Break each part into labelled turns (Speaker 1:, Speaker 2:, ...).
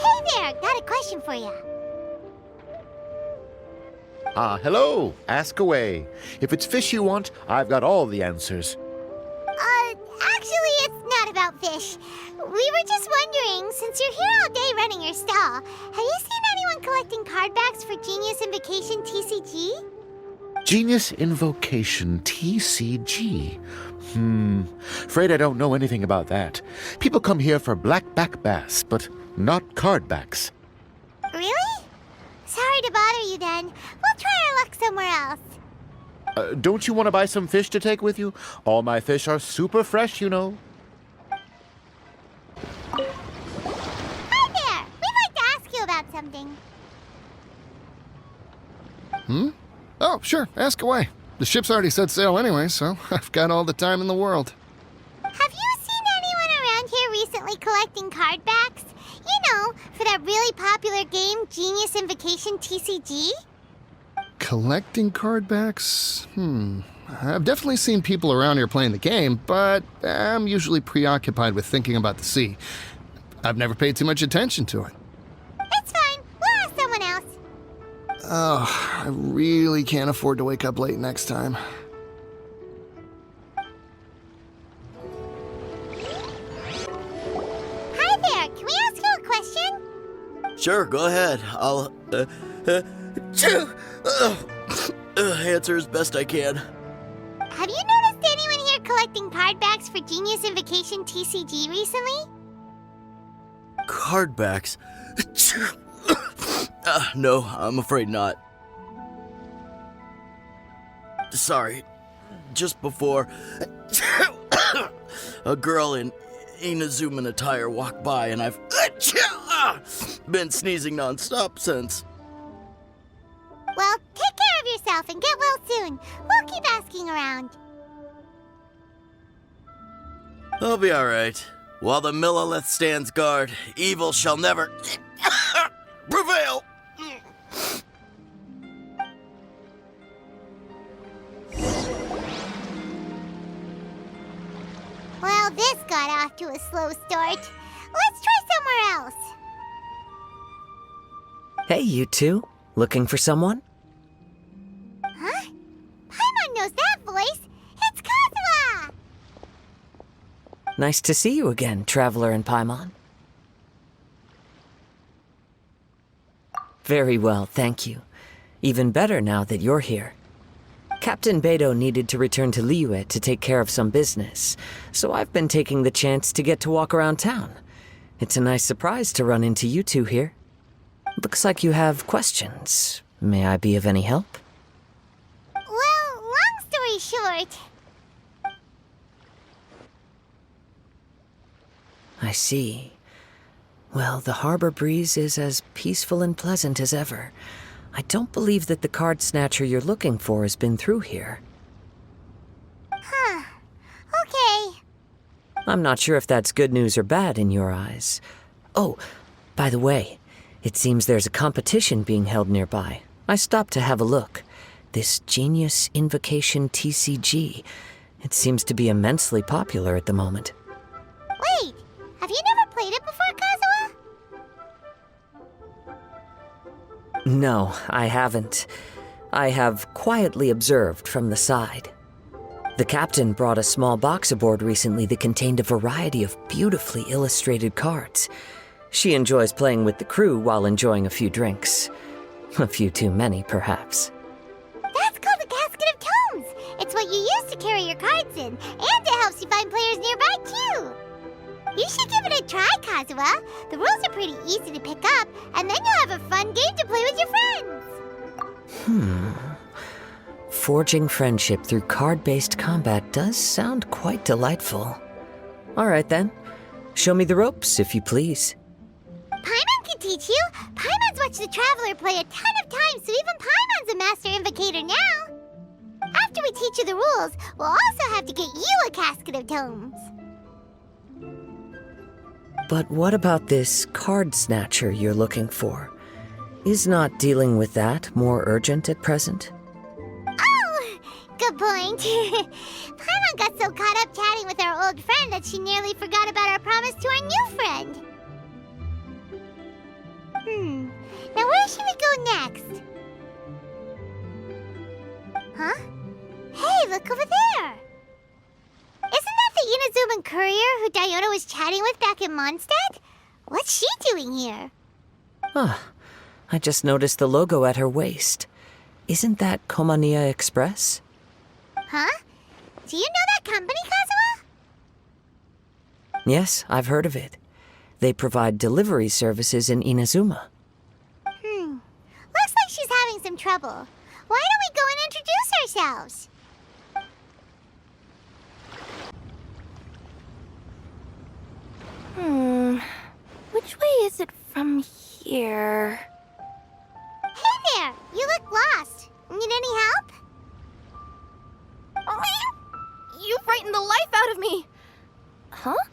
Speaker 1: Hey there, got a question for you.
Speaker 2: Hello. Ask away. If it's fish you want, I've got all the answers.
Speaker 1: Actually, it's not about fish. We were just wondering, since you're here all day running your stall, have you seen anyone collecting card backs for Genius Invocation TCG?
Speaker 2: Genius Invocation TCG. Afraid I don't know anything about that. People come here for blackback bass, but not card backs.
Speaker 1: Really? Sorry to bother you then. We'll try our luck somewhere else.
Speaker 2: Don't you want to buy some fish to take with you? All my fish are super fresh, you know.
Speaker 1: Hi there! We'd like to ask you about something.
Speaker 3: Oh, sure, ask away. The ship's already set sail anyway, so I've got all the time in the world.
Speaker 1: Have you seen anyone around here recently collecting card backs? You know, for that really popular game, Genius Invocation TCG?
Speaker 3: Collecting card backs? I've definitely seen people around here playing the game, but I'm usually preoccupied with thinking about the sea. I've never paid too much attention to it.
Speaker 1: It's fine. We'll ask someone else.
Speaker 3: Oh, I really can't afford to wake up late next time.
Speaker 1: Hi there. Can we ask you a question?
Speaker 4: Sure, go ahead. I'll, answer as best I can.
Speaker 1: Have you noticed anyone here collecting card backs for Genius Invocation TCG recently?
Speaker 4: Card backs? No, I'm afraid not. Sorry. Just before, a girl in Inazuman attire walked by, and I've been sneezing nonstop since.
Speaker 1: Well, take care of yourself and get well soon. We'll keep asking around.
Speaker 4: I'll be alright. While the Millilith stands guard, evil shall never prevail.
Speaker 1: Well, this got off to a slow start. Let's try somewhere else.
Speaker 5: Hey, you two. Looking for someone?
Speaker 1: Huh? Paimon knows that voice. It's Kazuha!
Speaker 5: Nice to see you again, Traveler and Paimon. Very well, thank you. Even better now that you're here. Captain Beidou needed to return to Liyue to take care of some business, so I've been taking the chance to get to walk around town. It's a nice surprise to run into you two here. Looks like you have questions. May I be of any help?
Speaker 1: Well, long story short...
Speaker 5: I see. Well, the harbor breeze is as peaceful and pleasant as ever. I don't believe that the card snatcher you're looking for has been through here.
Speaker 1: Huh. Okay.
Speaker 5: I'm not sure if that's good news or bad in your eyes. Oh, by the way, it seems there's a competition being held nearby. I stopped to have a look. This Genius Invocation TCG. It seems to be immensely popular at the moment.
Speaker 1: Wait, have you never played it before, Kazuha?
Speaker 5: No, I haven't. I have quietly observed from the side. The captain brought a small box aboard recently that contained a variety of beautifully illustrated cards. She enjoys playing with the crew while enjoying a few drinks. A few too many, perhaps.
Speaker 1: That's called a casket of tomes. It's what you use to carry your cards in, and it helps you find players nearby, too. You should give it a try, Kazuha. The rules are pretty easy to pick up, and then you'll have a fun game to play with your friends.
Speaker 5: Forging friendship through card-based combat does sound quite delightful. All right, then. Show me the ropes, if you please.
Speaker 1: Paimon can teach you. Paimon's watched the Traveler play a ton of times, so even Paimon's a master invocator now. After we teach you the rules, we'll also have to get you a casket of tomes.
Speaker 5: But what about this card snatcher you're looking for? Is not dealing with that more urgent at present?
Speaker 1: Oh, good point. Paimon got so caught up chatting with our old friend that she nearly forgot about our promise to our new friend. next? Huh? Hey, look over there! Isn't that the Inazuman courier who Diona was chatting with back in Mondstadt? What's she doing here?
Speaker 5: Huh. I just noticed the logo at her waist. Isn't that Komania Express?
Speaker 1: Huh? Do you know that company, Kazuha?
Speaker 5: Yes, I've heard of it. They provide delivery services in Inazuma.
Speaker 1: Looks like she's having some trouble. Why don't we go and introduce ourselves?
Speaker 6: Which way is it from here?
Speaker 1: Hey there! You look lost. Need any help?
Speaker 6: You frightened the life out of me! Huh?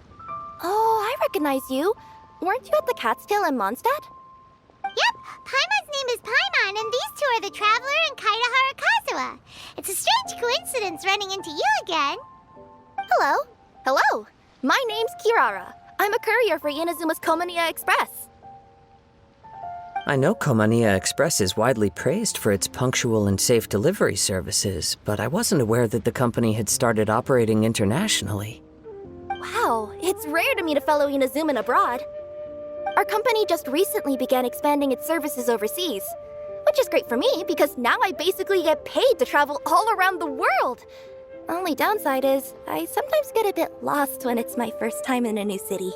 Speaker 6: Oh, I recognize you. Weren't you at the Cat's Tail in Mondstadt?
Speaker 1: Yep, Paimon's name is Paimon, and these two are the Traveler and Kaitahara Kazuha. It's a strange coincidence running into you again.
Speaker 6: Hello. Hello. My name's Kirara. I'm a courier for Inazuma's Komania Express.
Speaker 5: I know Komania Express is widely praised for its punctual and safe delivery services, but I wasn't aware that the company had started operating internationally.
Speaker 6: Wow, it's rare to meet a fellow Inazuman abroad. Our company just recently began expanding its services overseas, which is great for me because now I basically get paid to travel all around the world. Only downside is I sometimes get a bit lost when it's my first time in a new city.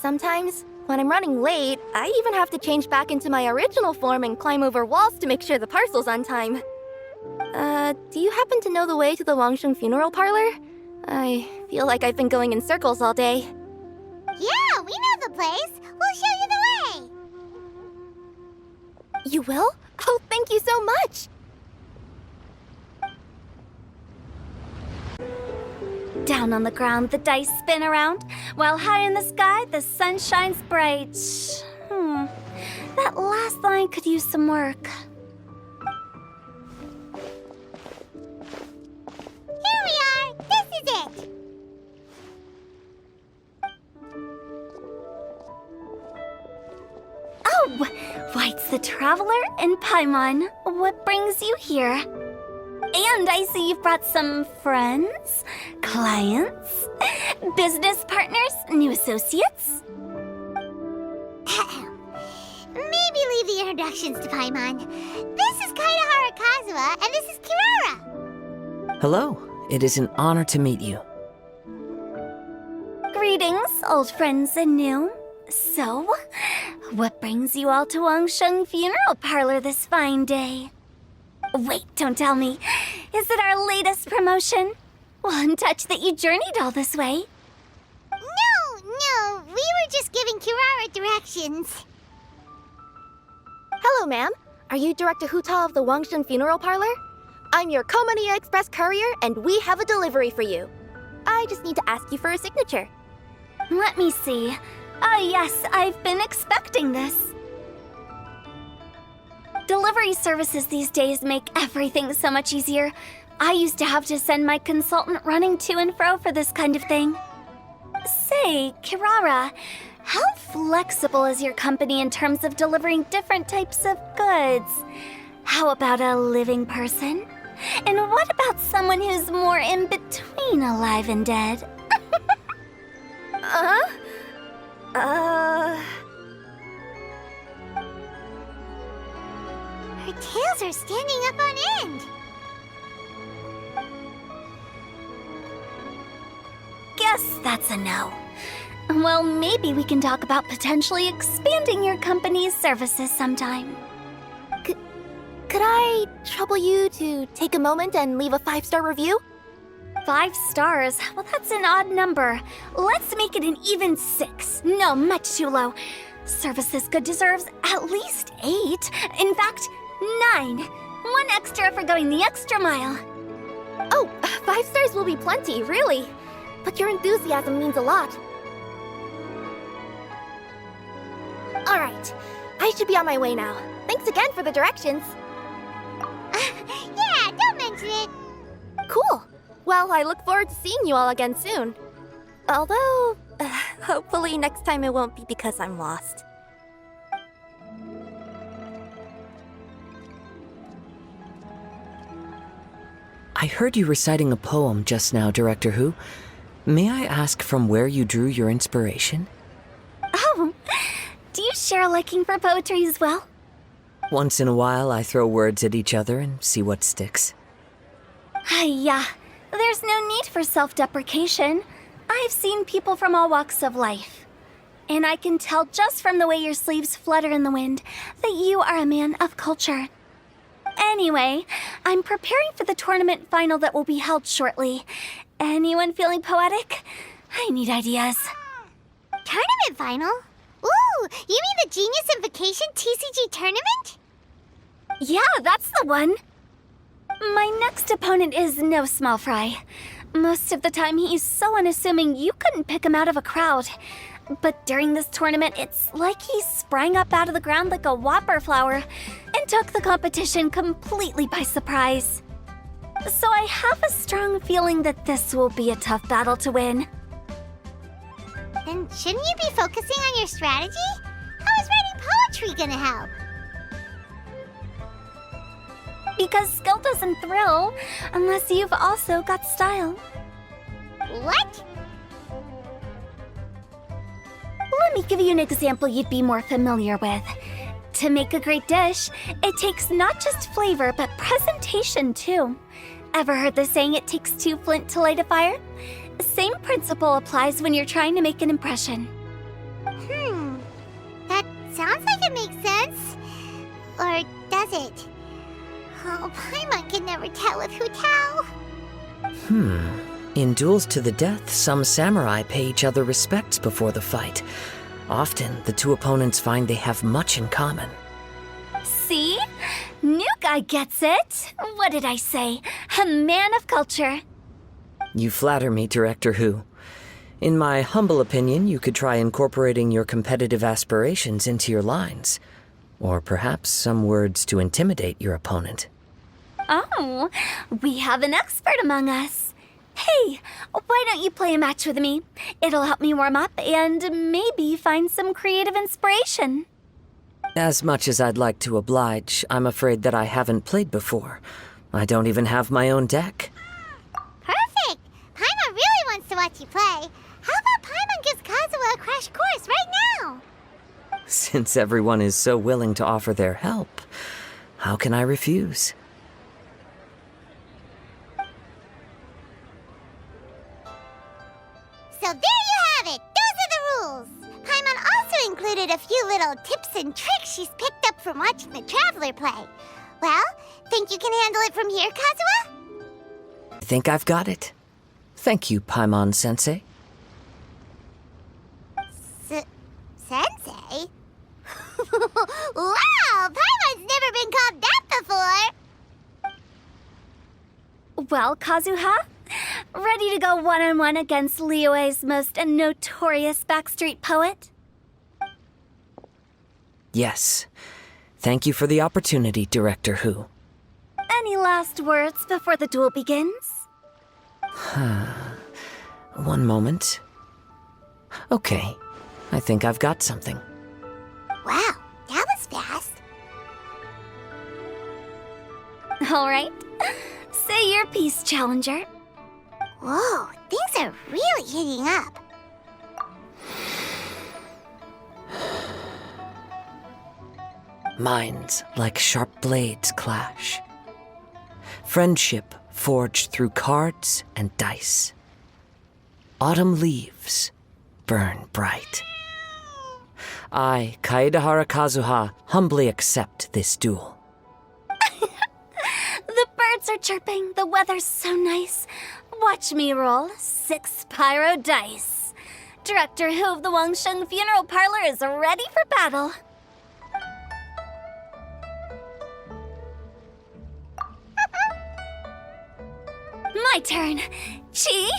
Speaker 6: Sometimes, when I'm running late, I even have to change back into my original form and climb over walls to make sure the parcel's on time. Do you happen to know the way to the Wangsheng funeral parlor? I feel like I've been going in circles all day.
Speaker 1: Yeah, we know the place. We'll show you the way.
Speaker 6: You will? Oh, thank you so much!
Speaker 7: Down on the ground, the dice spin around, while high in the sky, the sun shines bright. That last line could use some work.
Speaker 1: Here we are. This is it.
Speaker 7: Oh, why, it's the Traveler and Paimon. What brings you here? And I see you've brought some friends, clients, business partners, new associates.
Speaker 1: Maybe leave the introductions to Paimon. This is Kaitahara Kazuha, and this is Kirara.
Speaker 5: Hello, it is an honor to meet you.
Speaker 7: Greetings, old friends and new. So, what brings you all to Wangsheng Funeral Parlor this fine day? Wait, don't tell me. Is it our latest promotion? Well, I'm touched that you journeyed all this way.
Speaker 1: No, we were just giving Kirara directions.
Speaker 6: Hello, ma'am. Are you Director Huta of the Wangsheng Funeral Parlor? I'm your Komania Express courier, and we have a delivery for you. I just need to ask you for a signature.
Speaker 7: Let me see. Oh yes, I've been expecting this. Delivery services these days make everything so much easier. I used to have to send my consultant running to and fro for this kind of thing. Say, Kirara, how flexible is your company in terms of delivering different types of goods? How about a living person? And what about someone who's more in between alive and dead?
Speaker 1: Her tails are standing up on end.
Speaker 7: Guess that's a no. Well, maybe we can talk about potentially expanding your company's services sometime.
Speaker 6: Could I trouble you to take a moment and leave a 5-star review?
Speaker 7: 5 stars? Well, that's an odd number. Let's make it an even 6. No, much too low. Service this good deserves at least 8. In fact, 9. 1 extra for going the extra mile.
Speaker 6: Oh, 5 stars will be plenty, really. But your enthusiasm means a lot. All right, I should be on my way now. Thanks again for the directions.
Speaker 1: Yeah, don't mention it.
Speaker 6: Cool. Well, I look forward to seeing you all again soon. Although, hopefully next time it won't be because I'm lost.
Speaker 5: I heard you reciting a poem just now, Director Who. May I ask from where you drew your inspiration?
Speaker 7: Oh, do you share a liking for poetry as well?
Speaker 5: Once in a while, I throw words at each other and see what sticks.
Speaker 7: Yeah, there's no need for self-deprecation. I've seen people from all walks of life. And I can tell just from the way your sleeves flutter in the wind that you are a man of culture. Anyway, I'm preparing for the tournament final that will be held shortly. Anyone feeling poetic? I need ideas.
Speaker 1: Tournament final? Ooh, you mean the Genius Invocation TCG tournament?
Speaker 7: Yeah, that's the one. My next opponent is no small fry. Most of the time, he's so unassuming you couldn't pick him out of a crowd. But during this tournament, it's like he sprang up out of the ground like a whopper flower and took the competition completely by surprise. So I have a strong feeling that this will be a tough battle to win.
Speaker 1: Then shouldn't you be focusing on your strategy? How is writing poetry gonna help?
Speaker 7: Because skill doesn't thrill unless you've also got style.
Speaker 1: What?
Speaker 7: Let me give you an example you'd be more familiar with. To make a great dish, it takes not just flavor, but presentation too. Ever heard the saying, it takes two flint to light a fire? Same principle applies when you're trying to make an impression.
Speaker 1: That sounds like it makes sense. Or does it? Oh, Paimon can never tell with Hu Tao.
Speaker 5: In duels to the death, some samurai pay each other respects before the fight. Often, the two opponents find they have much in common.
Speaker 7: See? New guy gets it. What did I say? A man of culture.
Speaker 5: You flatter me, Director Who. In my humble opinion, you could try incorporating your competitive aspirations into your lines. Or perhaps some words to intimidate your opponent.
Speaker 7: Oh, we have an expert among us. Hey, why don't you play a match with me? It'll help me warm up and maybe find some creative inspiration.
Speaker 5: As much as I'd like to oblige, I'm afraid that I haven't played before. I don't even have my own deck.
Speaker 1: Perfect! Paimon really wants to watch you play. How about Paimon gives Kazuha a crash course right now?
Speaker 5: Since everyone is so willing to offer their help, how can I refuse?
Speaker 1: So there you have it! Those are the rules! Paimon also included a few little tips and tricks she's picked up from watching the Traveler play. Well, think you can handle it from here, Kazuha?
Speaker 5: I think I've got it. Thank you, Paimon-sensei.
Speaker 1: Sensei? Wow! Paimon's never been called that before!
Speaker 7: Well, Kazuha, ready to go one-on-one against Liyue's most notorious backstreet poet?
Speaker 5: Yes. Thank you for the opportunity, Director Who.
Speaker 7: Any last words before the duel begins?
Speaker 5: One moment. Okay, I think I've got something.
Speaker 1: Wow, that was fast.
Speaker 7: All right. Say your piece, Challenger.
Speaker 1: Whoa, things are really heating up.
Speaker 5: Minds like sharp blades clash. Friendship forged through cards and dice. Autumn leaves burn bright. I, Kaedahara Kazuha, humbly accept this duel.
Speaker 7: The birds are chirping, the weather's so nice. Watch me roll 6 pyro dice. Director Who of the Wangsheng Funeral Parlor is ready for battle. My turn. Chi?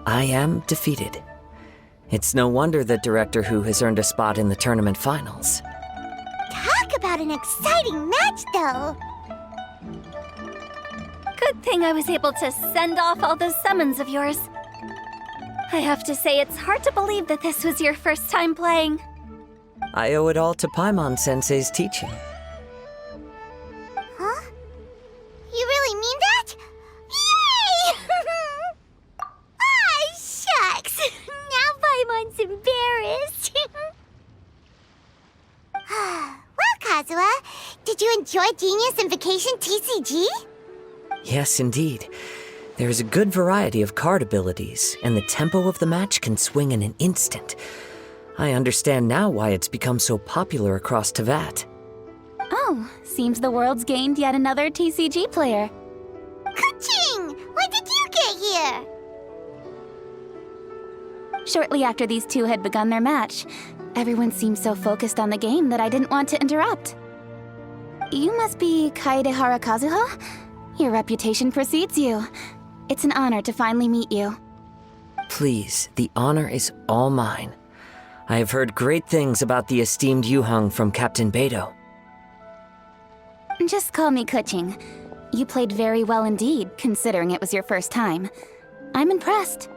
Speaker 5: I am defeated. It's no wonder that Director Who has earned a spot in the tournament finals.
Speaker 1: Talk about an exciting match, though.
Speaker 7: Good thing I was able to send off all those summons of yours. I have to say, it's hard to believe that this was your first time playing.
Speaker 5: I owe it all to Paimon-sensei's teaching.
Speaker 1: Huh? You really mean that? Yay! Ah, shucks! Now Paimon's embarrassed. Well, Kazuha, did you enjoy Genius Invocation TCG?
Speaker 5: Yes, indeed. There is a good variety of card abilities, and the tempo of the match can swing in an instant. I understand now why it's become so popular across Teyvat.
Speaker 7: Oh, seems the world's gained yet another TCG player.
Speaker 1: Kuching! When did you get here?
Speaker 7: Shortly after these two had begun their match, everyone seemed so focused on the game that I didn't want to interrupt. You must be Kaedehara Kazuha? Your reputation precedes you. It's an honor to finally meet you.
Speaker 5: Please, the honor is all mine. I have heard great things about the esteemed Yuhang from Captain Beidou.
Speaker 7: Just call me Kuching. You played very well indeed, considering it was your first time. I'm impressed.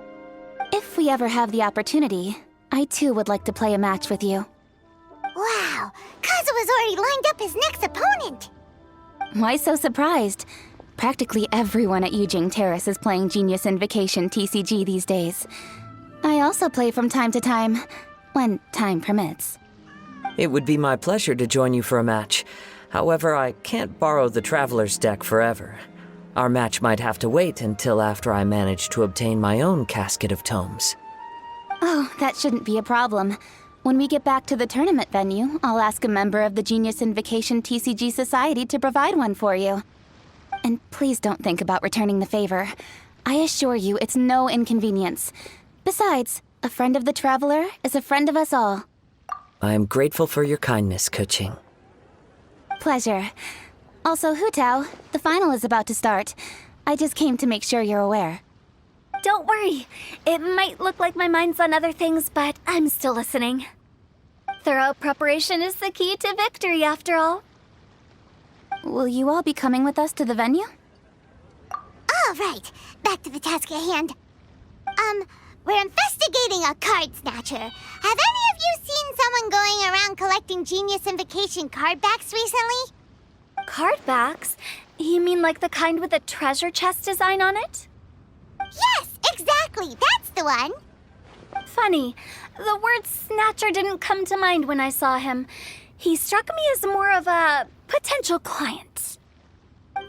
Speaker 7: If we ever have the opportunity, I too would like to play a match with you.
Speaker 1: Wow, Kazuha's already lined up his next opponent.
Speaker 7: Why so surprised? Practically everyone at Yujing Terrace is playing Genius Invocation TCG these days. I also play from time to time, when time permits.
Speaker 5: It would be my pleasure to join you for a match. However, I can't borrow the Traveler's deck forever. Our match might have to wait until after I manage to obtain my own casket of tomes.
Speaker 7: Oh, that shouldn't be a problem. When we get back to the tournament venue, I'll ask a member of the Genius Invocation TCG Society to provide one for you. And please don't think about returning the favor. I assure you it's no inconvenience. Besides, a friend of the Traveler is a friend of us all.
Speaker 5: I am grateful for your kindness, Kuching.
Speaker 7: Pleasure. Also, Hutao, the final is about to start. I just came to make sure you're aware. Don't worry. It might look like my mind's on other things, but I'm still listening. Thorough preparation is the key to victory, after all. Will you all be coming with us to the venue?
Speaker 1: All right, back to the task at hand. We're investigating a card snatcher. Have any of you seen someone going around collecting Genius Invocation card backs recently?
Speaker 7: Card backs? You mean like the kind with a treasure chest design on it?
Speaker 1: Yes, exactly, that's the one.
Speaker 7: Funny, the word snatcher didn't come to mind when I saw him. He struck me as more of a potential client.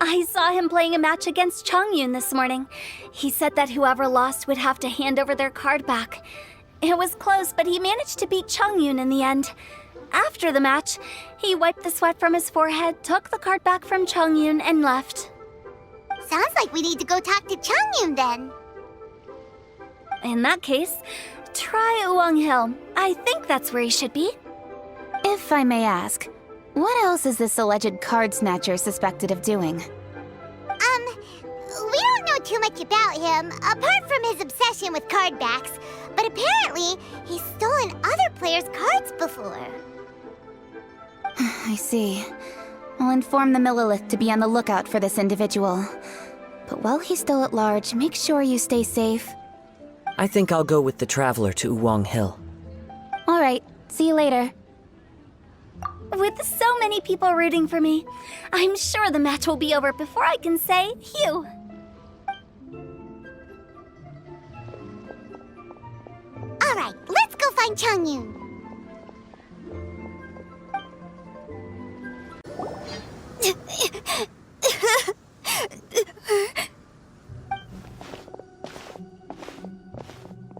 Speaker 7: I saw him playing a match against Chongyun this morning. He said that whoever lost would have to hand over their card back. It was close, but he managed to beat Chongyun in the end. After the match, he wiped the sweat from his forehead, took the card back from Chongyun, and left.
Speaker 1: Sounds like we need to go talk to Chongyun then.
Speaker 7: In that case, try Uwang Hill. I think that's where he should be. If I may ask, what else is this alleged card snatcher suspected of doing?
Speaker 1: We don't know too much about him, apart from his obsession with card backs, but apparently he's stolen other players' cards before.
Speaker 7: I see. I'll inform the Millilith to be on the lookout for this individual. But while he's still at large, make sure you stay safe.
Speaker 5: I think I'll go with the Traveler to Uwang Hill.
Speaker 7: All right, see you later. With so many people rooting for me, I'm sure the match will be over before I can say phew.
Speaker 1: All right, let's go find Chongyun.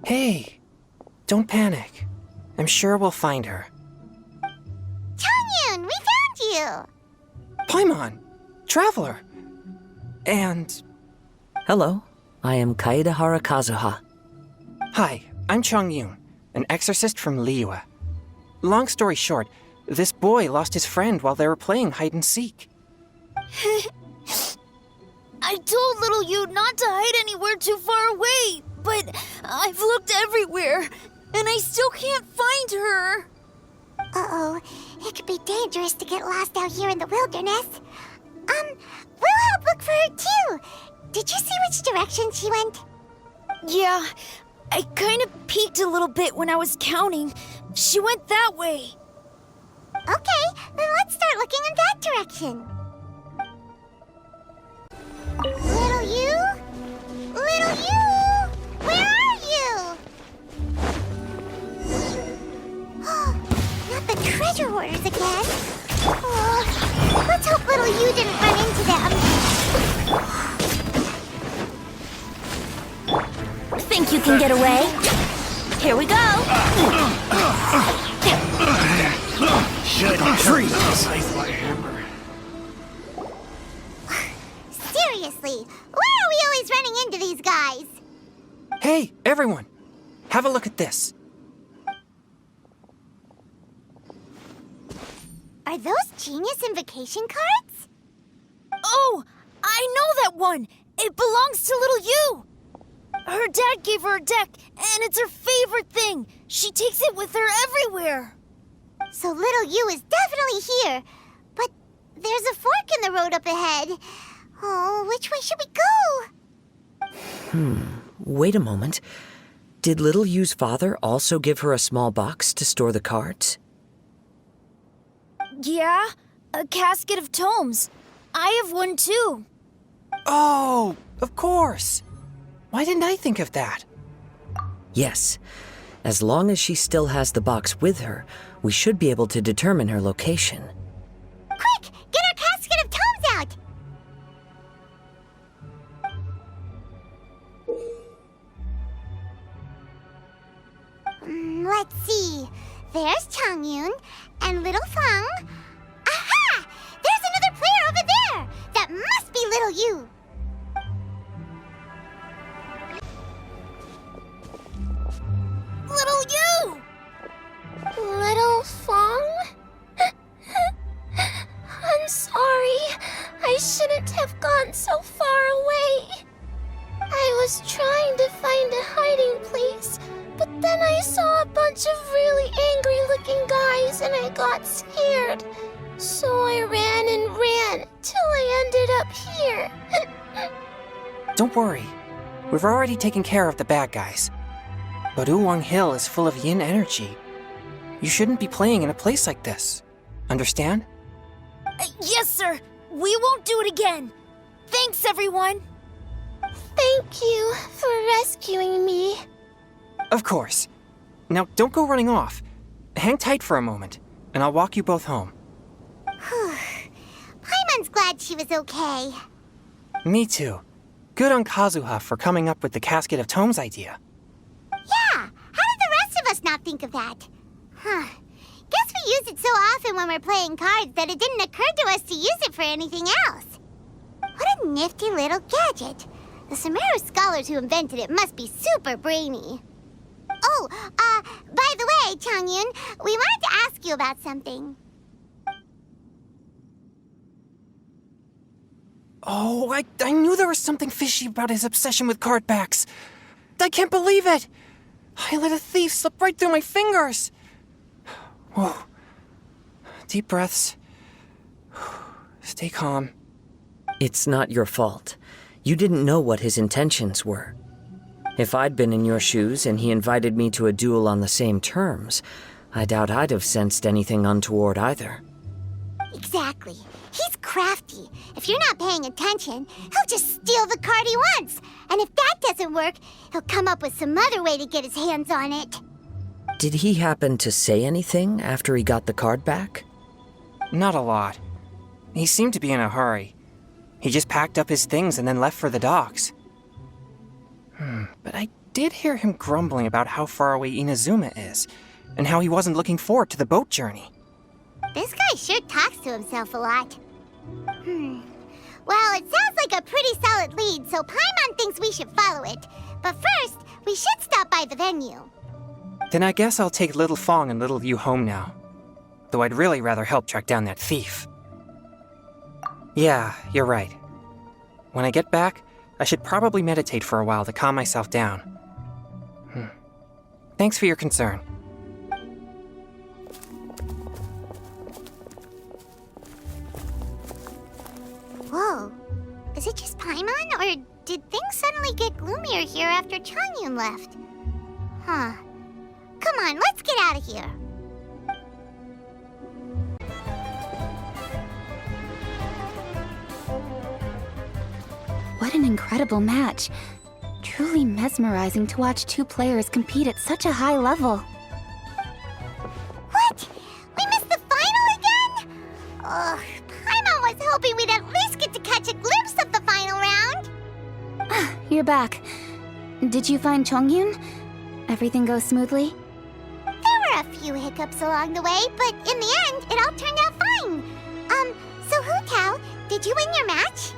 Speaker 8: Hey, don't panic. I'm sure we'll find her.
Speaker 1: Chongyun, we found you!
Speaker 8: Paimon, Traveler, and...
Speaker 5: Hello, I am Kaedehara Kazuha.
Speaker 8: Hi, I'm Chongyun, an exorcist from Liyue. Long story short, this boy lost his friend while they were playing hide-and-seek.
Speaker 9: I told little you not to hide anywhere too far away, but I've looked everywhere, and I still can't find her.
Speaker 1: Uh-oh, it could be dangerous to get lost out here in the wilderness. We'll help look for her too. Did you see which direction she went?
Speaker 9: Yeah, I kind of peeked a little bit when I was counting. She went that way.
Speaker 1: Okay, then let's start looking in that direction. Little you? Little you? Where are you? Not the treasure hoarders again. Oh, let's hope little you didn't run into them.
Speaker 6: Think you can get away? Here we go!
Speaker 1: Seriously, why are we always running into these guys?
Speaker 8: Hey, everyone! Have a look at this.
Speaker 1: Are those Genius Invocation cards?
Speaker 9: Oh, I know that one. It belongs to little you. Her dad gave her a deck, and it's her favorite thing. She takes it with her everywhere.
Speaker 1: So little you is definitely here. But there's a fork in the road up ahead. Oh, which way should we go?
Speaker 5: Wait a moment. Did Little Yu's father also give her a small box to store the cards?
Speaker 9: Yeah, a casket of tomes. I have one too.
Speaker 8: Oh, of course. Why didn't I think of that?
Speaker 5: Yes. As long as she still has the box with her, we should be able to determine her location.
Speaker 1: Quick, get our casket of tomes out! Let's see. There's Changyun and Little Fang. Aha! There's another player over there! That must be Little You.
Speaker 9: Little you!
Speaker 6: Little Fong? I'm sorry. I shouldn't have gone so far away. I was trying to find a hiding place, but then I saw a bunch of really angry-looking guys and I got scared. So I ran and ran till I ended up here.
Speaker 8: Don't worry. We've already taken care of the bad guys. But Oolong Hill is full of yin energy. You shouldn't be playing in a place like this. Understand?
Speaker 9: Yes, sir. We won't do it again. Thanks, everyone.
Speaker 6: Thank you for rescuing me.
Speaker 8: Of course. Now, don't go running off. Hang tight for a moment, and I'll walk you both home.
Speaker 1: Paimon's glad she was okay.
Speaker 8: Me too. Good on Kazuha for coming up with the Casket of Tomes idea.
Speaker 1: Yeah, how did the rest of us not think of that? Guess we use it so often when we're playing cards that it didn't occur to us to use it for anything else. What a nifty little gadget. The Sumeru scholars who invented it must be super brainy. Oh, by the way, Changyun, we wanted to ask you about something.
Speaker 8: Oh, I knew there was something fishy about his obsession with card backs. I can't believe it! I let a thief slip right through my fingers! Whoa. Deep breaths. Stay calm.
Speaker 5: It's not your fault. You didn't know what his intentions were. If I'd been in your shoes and he invited me to a duel on the same terms, I doubt I'd have sensed anything untoward either.
Speaker 1: Exactly. He's crafty. If you're not paying attention, he'll just steal the card he wants. And if that doesn't work, he'll come up with some other way to get his hands on it.
Speaker 5: Did he happen to say anything after he got the card back?
Speaker 8: Not a lot. He seemed to be in a hurry. He just packed up his things and then left for the docks. But I did hear him grumbling about how far away Inazuma is, and how he wasn't looking forward to the boat journey.
Speaker 1: This guy sure talks to himself a lot. Well, it sounds like a pretty solid lead, so Paimon thinks we should follow it. But first, we should stop by the venue.
Speaker 8: Then I guess I'll take Little Fong and Little Yu home now. Though I'd really rather help track down that thief. Yeah, you're right. When I get back, I should probably meditate for a while to calm myself down. Thanks for your concern.
Speaker 1: Whoa. Is it just Paimon, or did things suddenly get gloomier here after Changyun left? Huh. Come on, let's get out of here.
Speaker 10: What an incredible match. Truly mesmerizing to watch two players compete at such a high level.
Speaker 1: What? We missed the final again? Ugh, Paimon was hoping we'd at least get to catch a glimpse of the final round.
Speaker 10: You're back. Did you find Chongyun? Everything go smoothly?
Speaker 1: There were a few hiccups along the way, but in the end, it all turned out fine. So Hu Tao, did you win your match?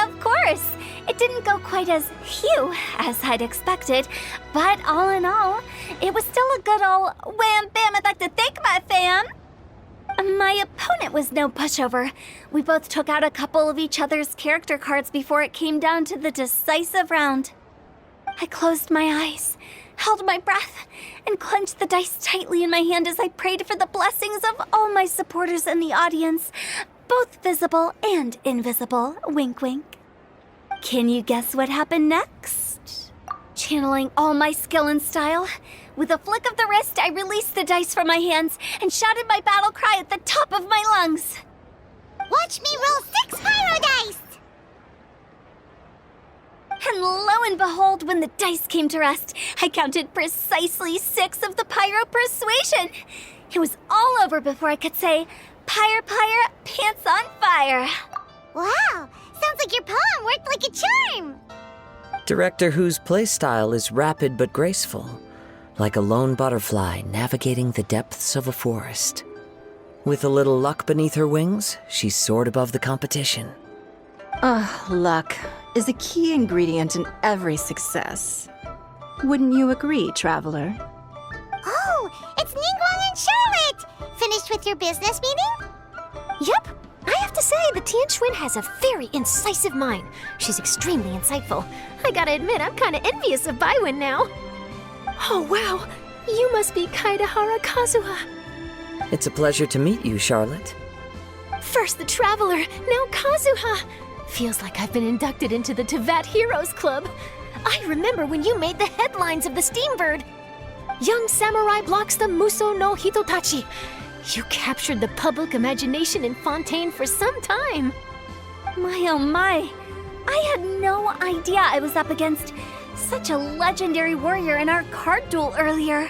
Speaker 7: Of course! It didn't go quite as phew as I'd expected, but all in all, it was still a good old wham bam I'd like to thank my fam! My opponent was no pushover. We both took out a couple of each other's character cards before it came down to the decisive round. I closed my eyes, held my breath, and clenched the dice tightly in my hand as I prayed for the blessings of all my supporters in the audience, both visible and invisible. Wink, wink. Can you guess what happened next? Channeling all my skill and style, with a flick of the wrist, I released the dice from my hands and shouted my battle cry at the top of my lungs.
Speaker 1: Watch me roll 6 pyro dice!
Speaker 7: And lo and behold, when the dice came to rest, I counted precisely 6 of the pyro persuasion. It was all over before I could say, "Pyre, pyre, pants on fire."
Speaker 1: Wow, sounds like your poem worked like a charm.
Speaker 5: Director Who's playstyle is rapid but graceful, like a lone butterfly navigating the depths of a forest. With a little luck beneath her wings, she soared above the competition.
Speaker 11: Luck is a key ingredient in every success. Wouldn't you agree, Traveler?
Speaker 1: Oh, it's Ningguang and Charlotte! Finished with your business meeting?
Speaker 9: Yep. I have to say, the Tianquan has a very incisive mind. She's extremely insightful. I gotta admit, I'm kinda envious of Baiwen now. Oh, wow. You must be Kaidahara Kazuha.
Speaker 5: It's a pleasure to meet you, Charlotte.
Speaker 9: First the Traveler, now Kazuha. Feels like I've been inducted into the Tevat Heroes Club. I remember when you made the headlines of the Steambird. Young samurai blocks the Muso no Hitotachi. You captured the public imagination in Fontaine for some time.
Speaker 7: My oh my, I had no idea I was up against such a legendary warrior in our card duel earlier.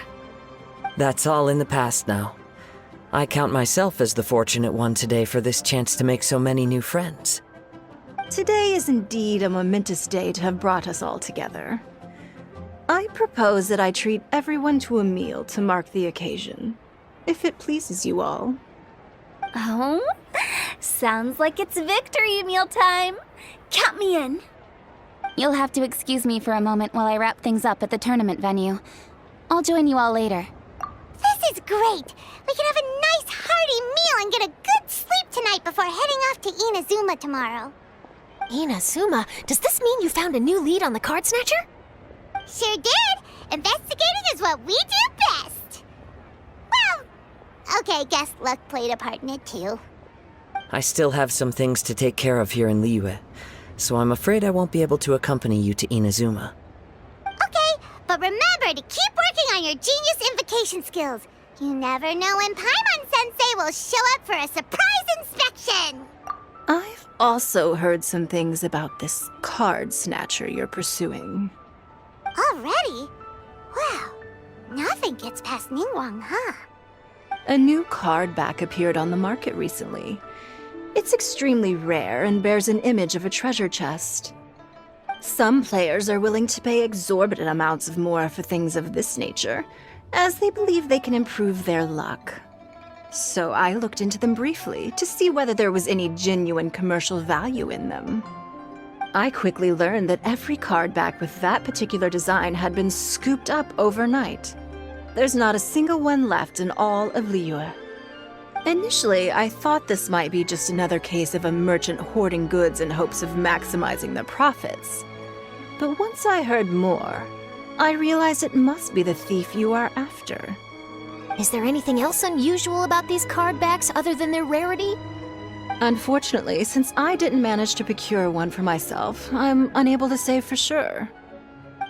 Speaker 5: That's all in the past now. I count myself as the fortunate one today for this chance to make so many new friends.
Speaker 11: Today is indeed a momentous day to have brought us all together. I propose that I treat everyone to a meal to mark the occasion, if it pleases you all.
Speaker 7: Oh, sounds like it's victory meal time. Count me in.
Speaker 10: You'll have to excuse me for a moment while I wrap things up at the tournament venue. I'll join you all later.
Speaker 1: This is great! We can have a nice hearty meal and get a good sleep tonight before heading off to Inazuma tomorrow.
Speaker 9: Inazuma, does this mean you found a new lead on the Card Snatcher?
Speaker 1: Sure did! Investigating is what we do best! Well, okay, guess luck played a part in it too.
Speaker 5: I still have some things to take care of here in Liyue, so I'm afraid I won't be able to accompany you to Inazuma.
Speaker 1: Okay, but remember to keep working on your genius invocation skills. You never know when Paimon-sensei will show up for a surprise inspection!
Speaker 11: I've also heard some things about this Card Snatcher you're pursuing.
Speaker 1: Already? Wow, nothing gets past Ningguang, huh?
Speaker 11: A new card back appeared on the market recently. It's extremely rare and bears an image of a treasure chest. Some players are willing to pay exorbitant amounts of more for things of this nature, as they believe they can improve their luck. So I looked into them briefly to see whether there was any genuine commercial value in them. I quickly learned that every card back with that particular design had been scooped up overnight. There's not a single one left in all of Liyue. Initially, I thought this might be just another case of a merchant hoarding goods in hopes of maximizing their profits. But once I heard more, I realized it must be the thief you are after.
Speaker 9: Is there anything else unusual about these card backs other than their rarity?
Speaker 11: Unfortunately, since I didn't manage to procure one for myself, I'm unable to say for sure.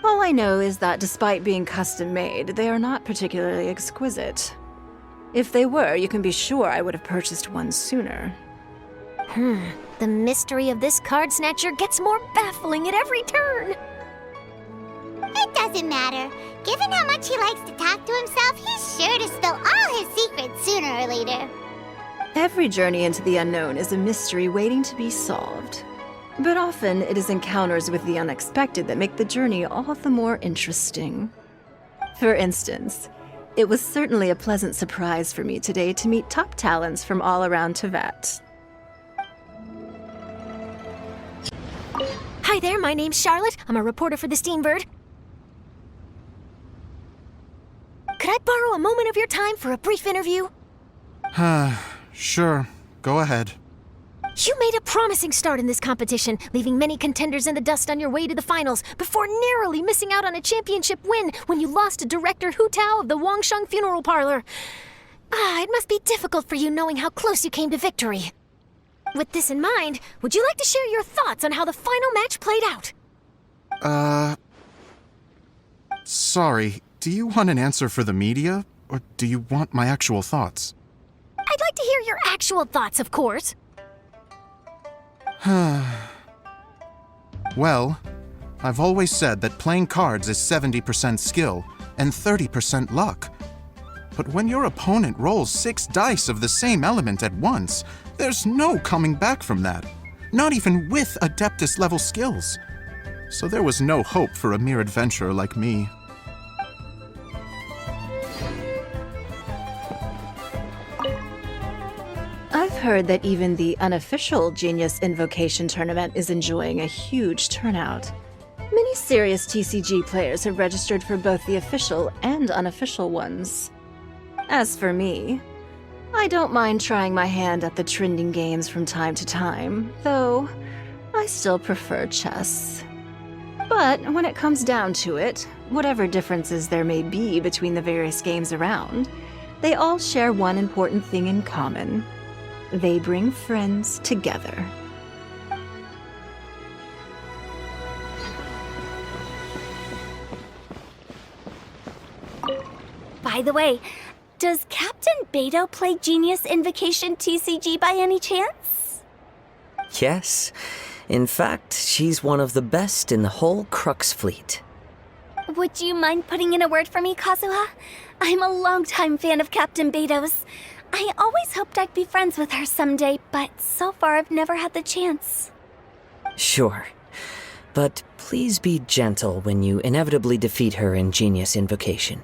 Speaker 11: All I know is that despite being custom made, they are not particularly exquisite. If they were, you can be sure I would have purchased one sooner.
Speaker 9: The mystery of this card snatcher gets more baffling at every turn.
Speaker 1: It doesn't matter. Given how much he likes to talk to himself, he's sure to spill all his secrets sooner or later.
Speaker 11: Every journey into the unknown is a mystery waiting to be solved. But often it is encounters with the unexpected that make the journey all the more interesting. For instance, it was certainly a pleasant surprise for me today to meet top talents from all around Teyvat.
Speaker 9: Hi there, my name's Charlotte. I'm a reporter for the Steambird. Could I borrow a moment of your time for a brief interview?
Speaker 12: Sure. Go ahead.
Speaker 9: You made a promising start in this competition, leaving many contenders in the dust on your way to the finals, before narrowly missing out on a championship win when you lost to Director Hu Tao of the Wangsheng Funeral Parlor. It must be difficult for you knowing how close you came to victory. With this in mind, would you like to share your thoughts on how the final match played out?
Speaker 12: Sorry. Do you want an answer for the media, or do you want my actual thoughts?
Speaker 9: I'd like to hear your actual thoughts, of course.
Speaker 12: Well, I've always said that playing cards is 70% skill and 30% luck. But when your opponent rolls 6 dice of the same element at once, there's no coming back from that. Not even with Adeptus level skills. So there was no hope for a mere adventurer like me.
Speaker 11: I've heard that even the unofficial Genius Invocation tournament is enjoying a huge turnout. Many serious TCG players have registered for both the official and unofficial ones. As for me, I don't mind trying my hand at the trending games from time to time, though I still prefer chess. But when it comes down to it, whatever differences there may be between the various games around, they all share one important thing in common. They bring friends together.
Speaker 7: By the way, does Captain Beto play Genius Invocation TCG by any chance?
Speaker 5: Yes. In fact, she's one of the best in the whole Crux fleet.
Speaker 7: Would you mind putting in a word for me, Kazuha? I'm a longtime fan of Captain Beto's. I always hoped I'd be friends with her someday, but so far I've never had the chance.
Speaker 5: Sure. But please be gentle when you inevitably defeat her in Genius Invocation.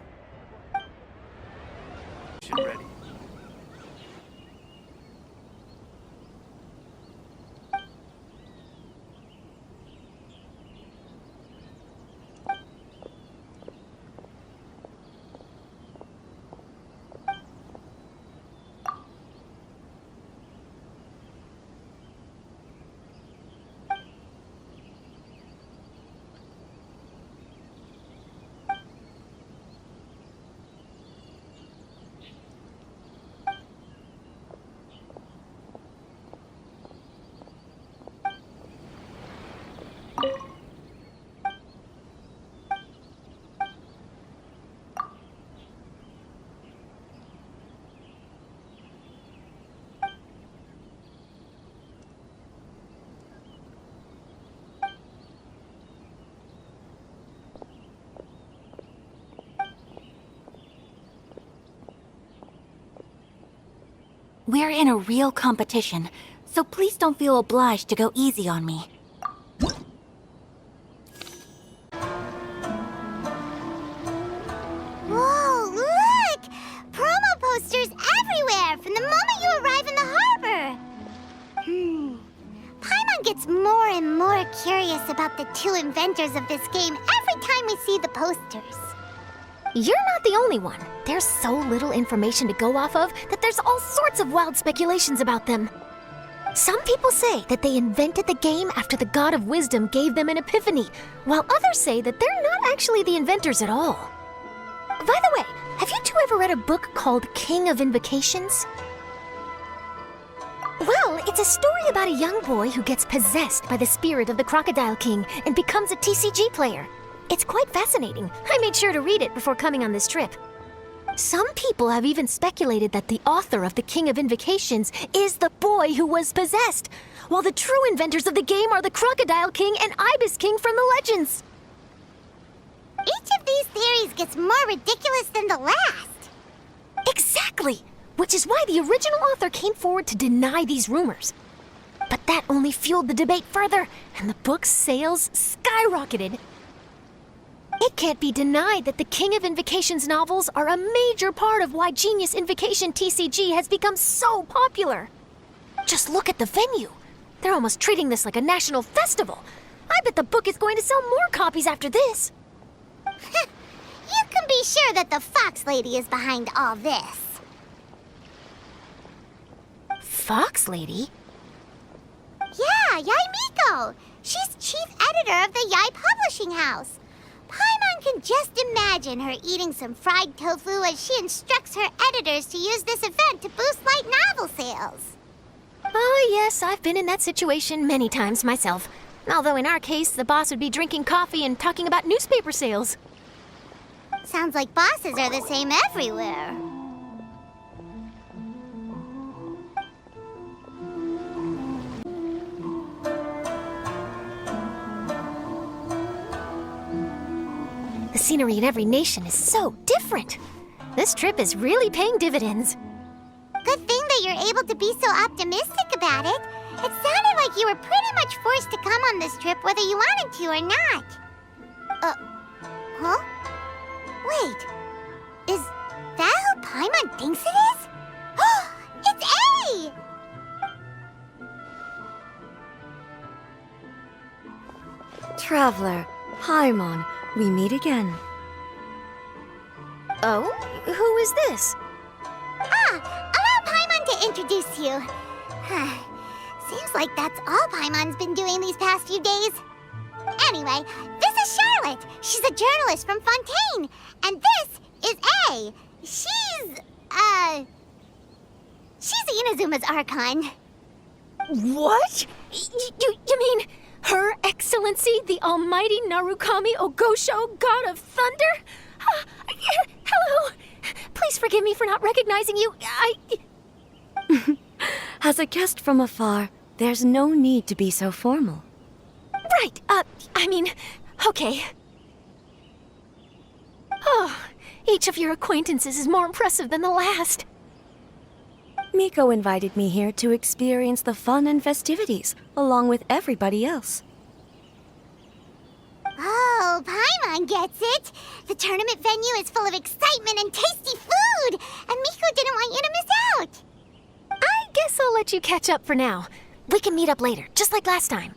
Speaker 13: We're in a real competition, so please don't feel obliged to go easy on me.
Speaker 1: Whoa, look! Promo posters everywhere from the moment you arrive in the harbor! Paimon gets more and more curious about the two inventors of this game every time we see the posters.
Speaker 9: You're not the only one. There's so little information to go off of that there's all sorts of wild speculations about them. Some people say that they invented the game after the God of Wisdom gave them an epiphany, while others say that they're not actually the inventors at all. By the way, have you two ever read a book called King of Invocations? Well, it's a story about a young boy who gets possessed by the spirit of the Crocodile King and becomes a TCG player. It's quite fascinating. I made sure to read it before coming on this trip. Some people have even speculated that the author of the King of Invocations is the boy who was possessed, while the true inventors of the game are the Crocodile King and Ibis King from the legends.
Speaker 1: Each of these theories gets more ridiculous than the last.
Speaker 9: Exactly! Which is why the original author came forward to deny these rumors. But that only fueled the debate further, and the book's sales skyrocketed. It can't be denied that the King of Invocations novels are a major part of why Genius Invocation TCG has become so popular. Just look at the venue. They're almost treating this like a national festival. I bet the book is going to sell more copies after this.
Speaker 1: You can be sure that the Fox Lady is behind all this.
Speaker 9: Fox Lady?
Speaker 1: Yeah, Yai Miko. She's chief editor of the Yai Publishing House. Paimon can just imagine her eating some fried tofu as she instructs her editors to use this event to boost light novel sales.
Speaker 9: Oh, yes, I've been in that situation many times myself. Although in our case, the boss would be drinking coffee and talking about newspaper sales.
Speaker 1: Sounds like bosses are the same everywhere.
Speaker 9: The scenery in every nation is so different. This trip is really paying dividends.
Speaker 1: Good thing that you're able to be so optimistic about it. It sounded like you were pretty much forced to come on this trip whether you wanted to or not. Huh? Wait, is that who Paimon thinks it is? It's A!
Speaker 14: Traveler, Paimon, we meet again.
Speaker 9: Oh? Who is this?
Speaker 1: Allow Paimon to introduce you. Seems like that's all Paimon's been doing these past few days. Anyway, this is Charlotte. She's a journalist from Fontaine. And this is A. She's Inazuma's Archon.
Speaker 9: What? You mean Her Excellency, the Almighty Narukami Ogosho, God of Thunder? Hello. Please forgive me for not recognizing you.
Speaker 14: As a guest from afar, there's no need to be so formal.
Speaker 9: Right, okay. Oh, each of your acquaintances is more impressive than the last.
Speaker 14: Miko invited me here to experience the fun and festivities, along with everybody else.
Speaker 1: Oh, Paimon gets it. The tournament venue is full of excitement and tasty food, and Miko didn't want you to miss out.
Speaker 9: I guess I'll let you catch up for now. We can meet up later, just like last time.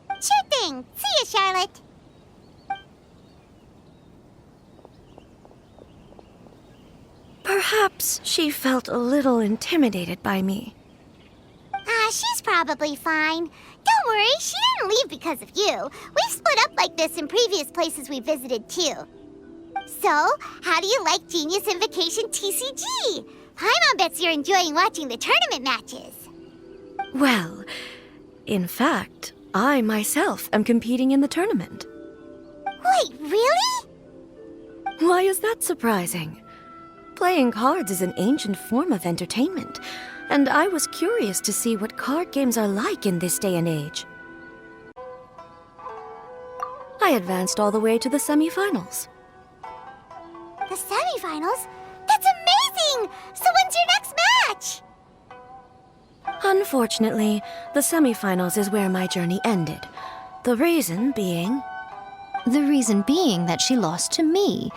Speaker 1: Sure thing. See you, Charlotte.
Speaker 14: Perhaps she felt a little intimidated by me.
Speaker 1: She's probably fine. Don't worry, she didn't leave because of you. We've split up like this in previous places we visited, too. So, how do you like Genius Invocation TCG? Paimon bets you're enjoying watching the tournament matches.
Speaker 14: Well, in fact, I myself am competing in the tournament.
Speaker 1: Wait, really?
Speaker 14: Why is that surprising? Playing cards is an ancient form of entertainment, and I was curious to see what card games are like in this day and age. I advanced all the way to the semifinals.
Speaker 1: The semifinals? That's amazing! So when's your next match?
Speaker 14: Unfortunately, the semifinals is where my journey ended. The reason being...
Speaker 10: The reason being that she lost to me.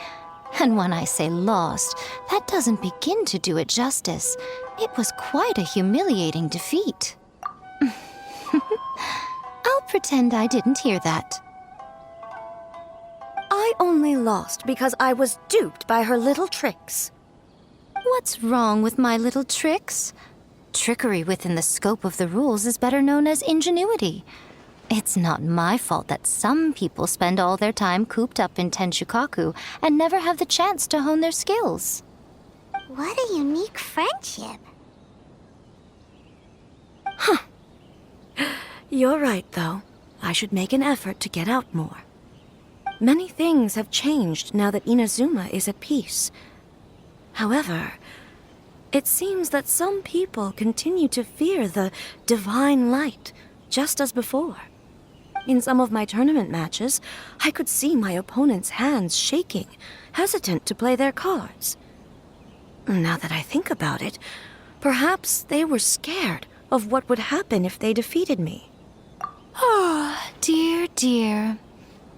Speaker 10: And when I say lost, that doesn't begin to do it justice. It was quite a humiliating defeat. I'll pretend I didn't hear that.
Speaker 14: I only lost because I was duped by her little tricks.
Speaker 10: What's wrong with my little tricks? Trickery within the scope of the rules is better known as ingenuity. It's not my fault that some people spend all their time cooped up in Tenshukaku and never have the chance to hone their skills.
Speaker 1: What a unique friendship.
Speaker 14: You're right, though. I should make an effort to get out more. Many things have changed now that Inazuma is at peace. However, it seems that some people continue to fear the divine light, just as before. In some of my tournament matches, I could see my opponent's hands shaking, hesitant to play their cards. Now that I think about it, perhaps they were scared of what would happen if they defeated me.
Speaker 10: Oh, dear, dear.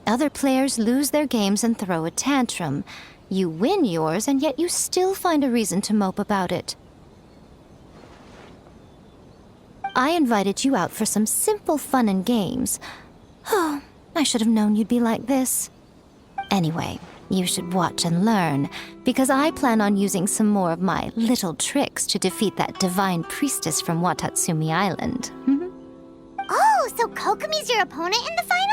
Speaker 10: Other players lose their games and throw a tantrum. You win yours, and yet you still find a reason to mope about it. I invited you out for some simple fun and games. Oh, I should have known you'd be like this. Anyway, you should watch and learn, because I plan on using some more of my little tricks to defeat that divine priestess from Watatsumi Island.
Speaker 1: Oh, so Kokomi's your opponent in the finals?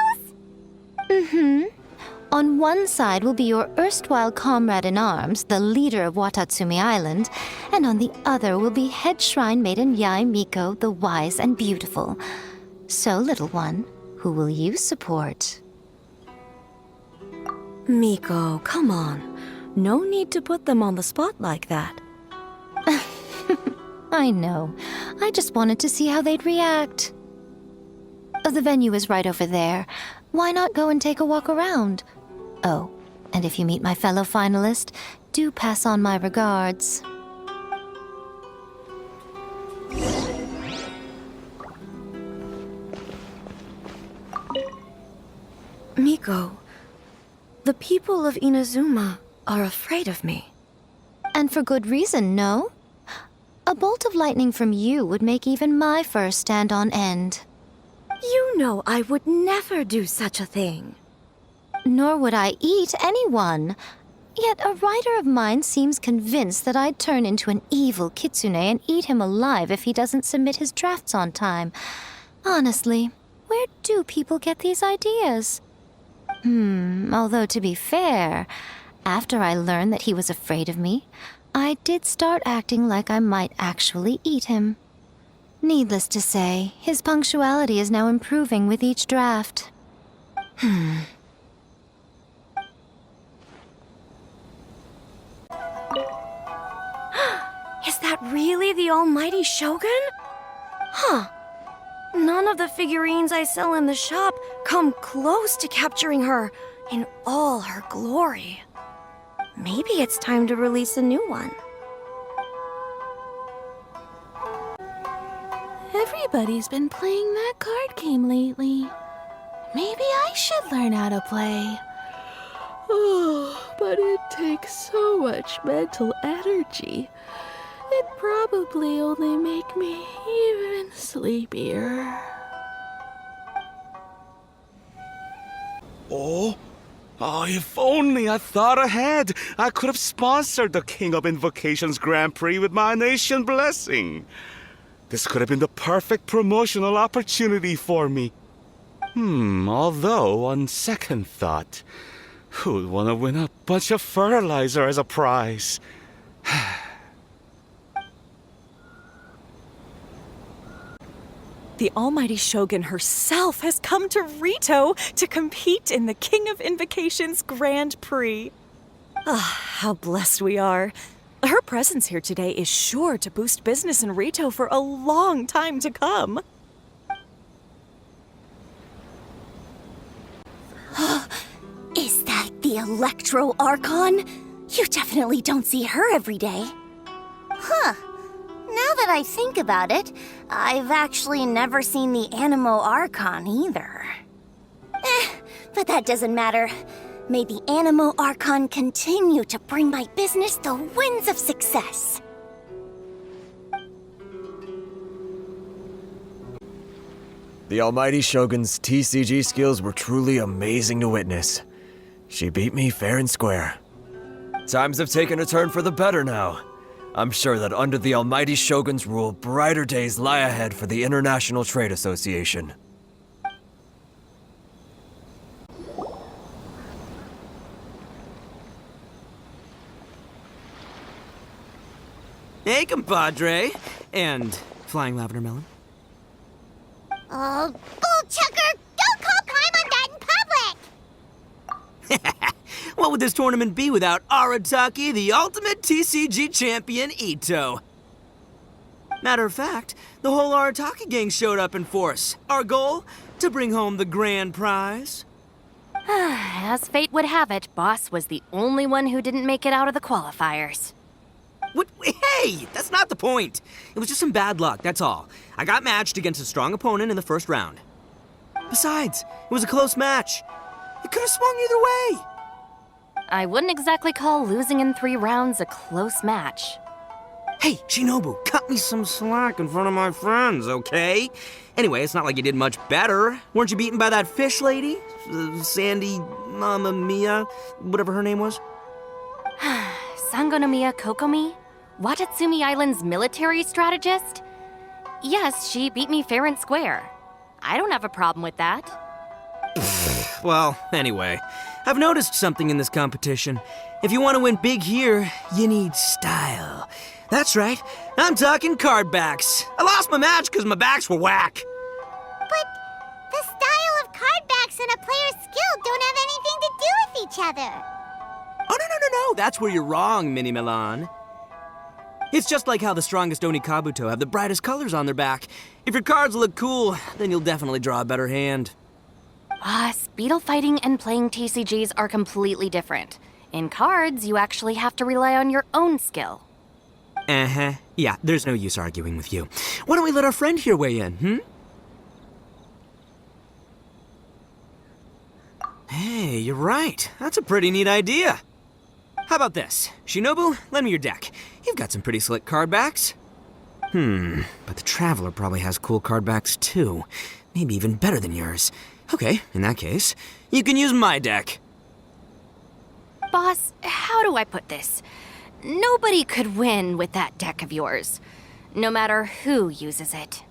Speaker 10: On one side will be your erstwhile comrade-in-arms, the leader of Watatsumi Island, and on the other will be head shrine maiden Yae Miko, the wise and beautiful. So, little one, who will you support?
Speaker 14: Miko, come on. No need to put them on the spot like that.
Speaker 10: I know. I just wanted to see how they'd react. The venue is right over there. Why not go and take a walk around? Oh, and if you meet my fellow finalist, do pass on my regards.
Speaker 14: Miko, the people of Inazuma are afraid of me.
Speaker 10: And for good reason, no? A bolt of lightning from you would make even my fur stand on end.
Speaker 14: You know I would never do such a thing.
Speaker 10: Nor would I eat anyone. Yet a writer of mine seems convinced that I'd turn into an evil kitsune and eat him alive if he doesn't submit his drafts on time. Honestly, where do people get these ideas? Although to be fair, after I learned that he was afraid of me, I did start acting like I might actually eat him. Needless to say, his punctuality is now improving with each draft.
Speaker 14: Is that really the almighty Shogun? Huh. None of the figurines I sell in the shop come close to capturing her in all her glory. Maybe it's time to release a new one.
Speaker 15: Everybody's been playing that card game lately. Maybe I should learn how to play. Oh, but it takes so much mental energy. It'd probably only make me even sleepier.
Speaker 16: Oh, if only I thought ahead. I could have sponsored the King of Invocations Grand Prix with my nation blessing. This could have been the perfect promotional opportunity for me. Although, on second thought, who'd want to win a bunch of fertilizer as a prize?
Speaker 17: The almighty Shogun herself has come to Rito to compete in the King of Invocations Grand Prix. How blessed we are. Her presence here today is sure to boost business in Rito for a long time to come.
Speaker 13: Is that the Electro Archon? You definitely don't see her every day.
Speaker 1: Huh. Now that I think about it, I've actually never seen the Animo Archon either. But that doesn't matter. May the Animo Archon continue to bring my business the winds of success.
Speaker 18: The almighty Shogun's TCG skills were truly amazing to witness. She beat me fair and square. Times have taken a turn for the better now. I'm sure that under the almighty Shogun's rule, brighter days lie ahead for the International Trade Association.
Speaker 19: Hey, compadre. And Flying Lavender Melon.
Speaker 1: Bull Chucker, go
Speaker 19: What would this tournament be without Arataki, the ultimate TCG champion, Ito? Matter of fact, the whole Arataki gang showed up in force. Our goal? To bring home the grand prize.
Speaker 20: As fate would have it, Boss was the only one who didn't make it out of the qualifiers.
Speaker 19: What? Hey, that's not the point. It was just some bad luck, that's all. I got matched against a strong opponent in the first round. Besides, it was a close match. It could have swung either way.
Speaker 20: I wouldn't exactly call losing in 3 rounds a close match.
Speaker 19: Hey, Shinobu, cut me some slack in front of my friends, okay? Anyway, it's not like you did much better. Weren't you beaten by that fish lady? Sandy Mamma Mia, whatever her name was?
Speaker 20: Sangonomiya Kokomi? Watatsumi Island's military strategist? Yes, she beat me fair and square. I don't have a problem with that.
Speaker 19: Well, anyway, I've noticed something in this competition. If you want to win big here, you need style. That's right, I'm talking card backs. I lost my match because my backs were whack.
Speaker 1: But the style of card backs and a player's skill don't have anything to do with each other.
Speaker 19: Oh, no, that's where you're wrong, Mini Milan. It's just like how the strongest Oni Kabuto have the brightest colors on their back. If your cards look cool, then you'll definitely draw a better hand.
Speaker 20: Beetle fighting and playing TCGs are completely different. In cards, you actually have to rely on your own skill.
Speaker 19: Uh-huh. Yeah, there's no use arguing with you. Why don't we let our friend here weigh in, Hey, you're right. That's a pretty neat idea. How about this? Shinobu, lend me your deck. You've got some pretty slick card backs. But the Traveler probably has cool card backs too. Maybe even better than yours. Okay, in that case, you can use my deck.
Speaker 20: Boss, how do I put this? Nobody could win with that deck of yours, no matter who uses it.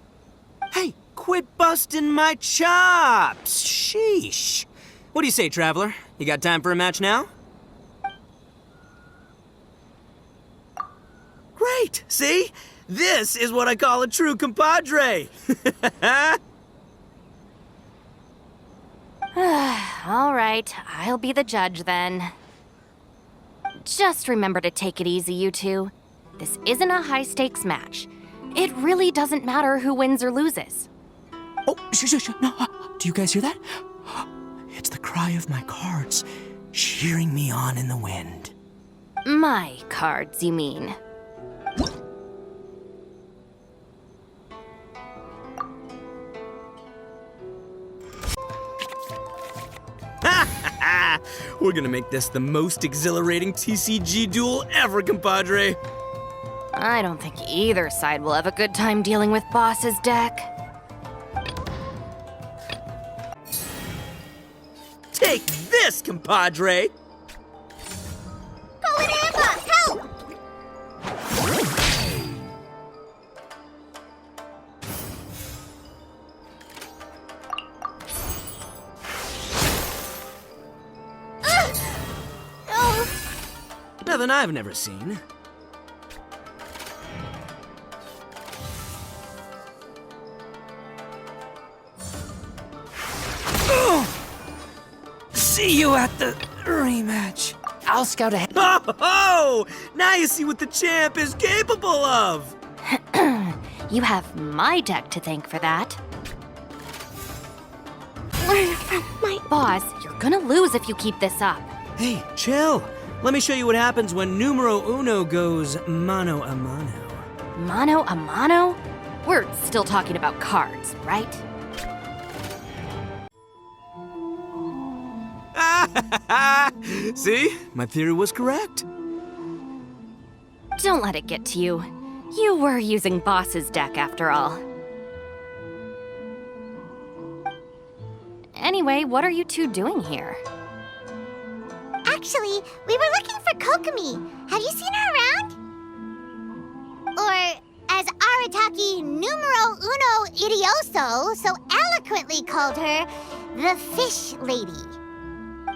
Speaker 19: Hey, quit busting my chops! Sheesh. What do you say, Traveler? You got time for a match now? Great! See? This is what I call a true compadre!
Speaker 20: All right, I'll be the judge then. Just remember to take it easy, you two. This isn't a high-stakes match. It really doesn't matter who wins or loses.
Speaker 19: Oh, shush. No, do you guys hear that? It's the cry of my cards, cheering me on in the wind.
Speaker 20: My cards, you mean?
Speaker 19: We're gonna make this the most exhilarating TCG duel ever, compadre.
Speaker 20: I don't think either side will have a good time dealing with Boss's deck.
Speaker 19: Take this, compadre!
Speaker 1: Hold it in, boss! Help!
Speaker 19: Nothing I've never seen. See you at the rematch.
Speaker 5: I'll scout ahead.
Speaker 19: Oh! Now you see what the champ is capable of!
Speaker 20: You have my deck to thank for that.
Speaker 1: Learn from my
Speaker 20: Boss, you're gonna lose if you keep this up.
Speaker 19: Hey, chill. Let me show you what happens when numero uno goes mano a mano.
Speaker 20: Mano a mano? We're still talking about cards, right?
Speaker 19: See? My theory was correct.
Speaker 20: Don't let it get to you. You were using Boss's deck after all. Anyway, what are you two doing here?
Speaker 1: Actually, we were looking for Kokomi. Have you seen her around? Or, as Arataki numero uno idioso so eloquently called her, the Fish Lady.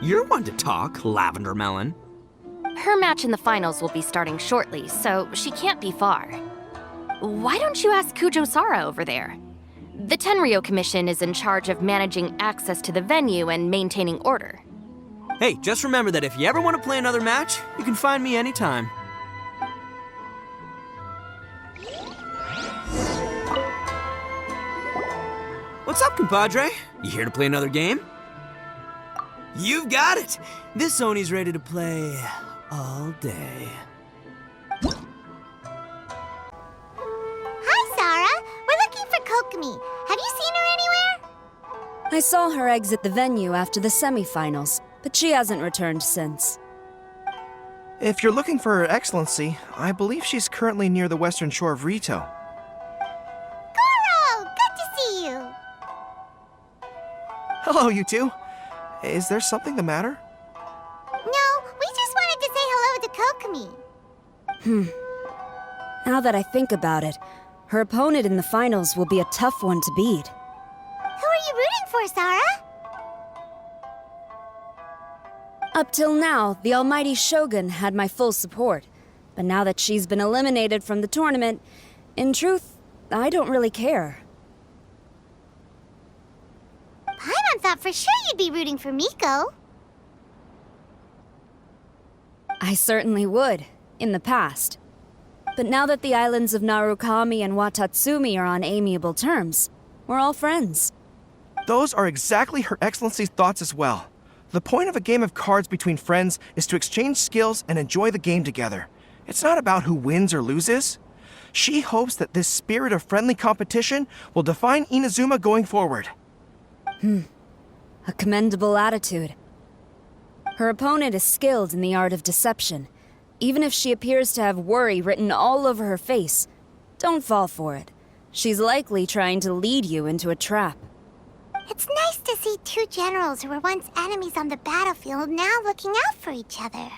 Speaker 19: You're one to talk, Lavender Melon.
Speaker 20: Her match in the finals will be starting shortly, so she can't be far. Why don't you ask Kujo-Sara over there? The Tenryo Commission is in charge of managing access to the venue and maintaining order.
Speaker 19: Hey, just remember that if you ever want to play another match, you can find me anytime. What's up, compadre? You here to play another game? You've got it! This Oni's ready to play all day.
Speaker 1: Hi, Sarah. We're looking for Kokomi. Have you seen her anywhere?
Speaker 11: I saw her exit the venue after the semifinals, but she hasn't returned since.
Speaker 21: If you're looking for Her Excellency, I believe she's currently near the western shore of Rito.
Speaker 1: Goro! Good to see you.
Speaker 21: Hello, you two. Is there something the matter?
Speaker 1: No, we just wanted to say hello to Kokomi.
Speaker 11: Now that I think about it, her opponent in the finals will be a tough one to beat.
Speaker 1: Who are you rooting for, Sarah?
Speaker 11: Up till now, the almighty Shogun had my full support. But now that she's been eliminated from the tournament, in truth, I don't really care.
Speaker 1: Paimon thought for sure you'd be rooting for Miko.
Speaker 11: I certainly would, in the past. But now that the islands of Narukami and Watatsumi are on amiable terms, we're all friends.
Speaker 21: Those are exactly Her Excellency's thoughts as well. The point of a game of cards between friends is to exchange skills and enjoy the game together. It's not about who wins or loses. She hopes that this spirit of friendly competition will define Inazuma going forward.
Speaker 11: A commendable attitude. Her opponent is skilled in the art of deception. Even if she appears to have worry written all over her face, don't fall for it. She's likely trying to lead you into a trap.
Speaker 1: It's nice to see two generals who were once enemies on the battlefield now looking out for each other.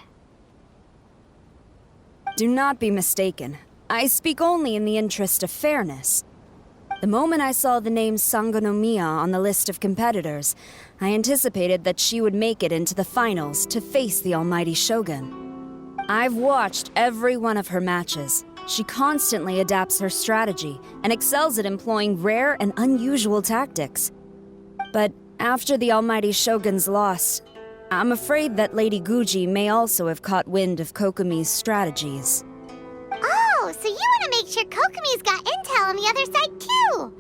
Speaker 11: Do not be mistaken. I speak only in the interest of fairness. The moment I saw the name Sangonomiya on the list of competitors, I anticipated that she would make it into the finals to face the almighty Shogun. I've watched every one of her matches. She constantly adapts her strategy and excels at employing rare and unusual tactics. But after the almighty Shogun's loss, I'm afraid that Lady Guji may also have caught wind of Kokomi's strategies.
Speaker 1: Oh, so you want to make sure Kokomi's got intel on the other side too?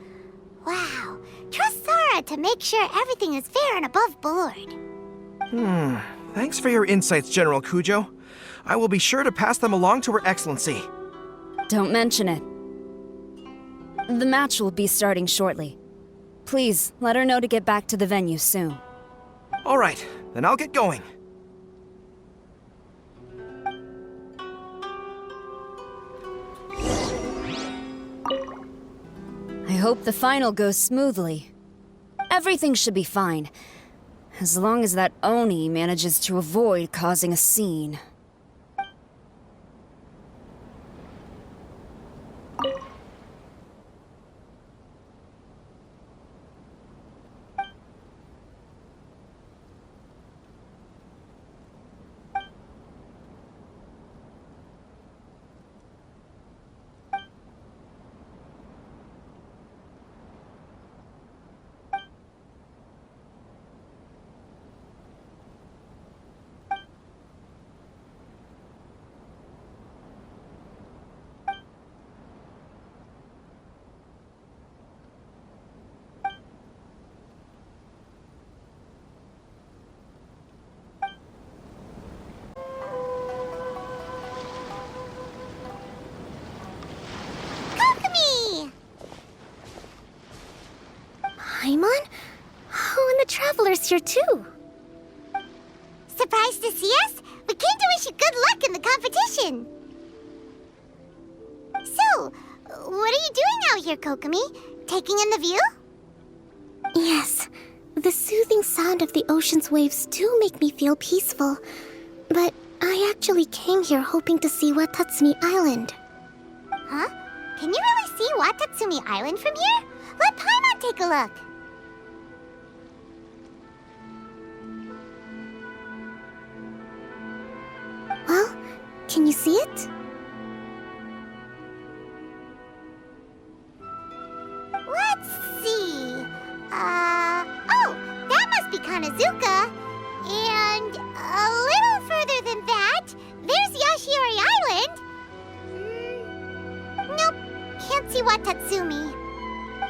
Speaker 1: Wow. Trust Sarah to make sure everything is fair and above board.
Speaker 21: Thanks for your insights, General Kujo. I will be sure to pass them along to Her Excellency.
Speaker 11: Don't mention it. The match will be starting shortly. Please, let her know to get back to the venue soon.
Speaker 21: All right, then I'll get going.
Speaker 11: I hope the final goes smoothly. Everything should be fine, as long as that Oni manages to avoid causing a scene.
Speaker 1: Paimon? Oh, and the Traveler's here too. Surprised to see us? We came to wish you good luck in the competition. So, what are you doing out here, Kokomi? Taking in the view?
Speaker 6: Yes, the soothing sound of the ocean's waves do make me feel peaceful. But I actually came here hoping to see Watatsumi Island.
Speaker 1: Huh? Can you really see Watatsumi Island from here? Let Paimon take a look.
Speaker 6: Well, can you see it?
Speaker 1: Let's see. Oh, that must be Kanazuka. And And a little further than that, there's Yashiori Island. Nope, can't see Watatsumi.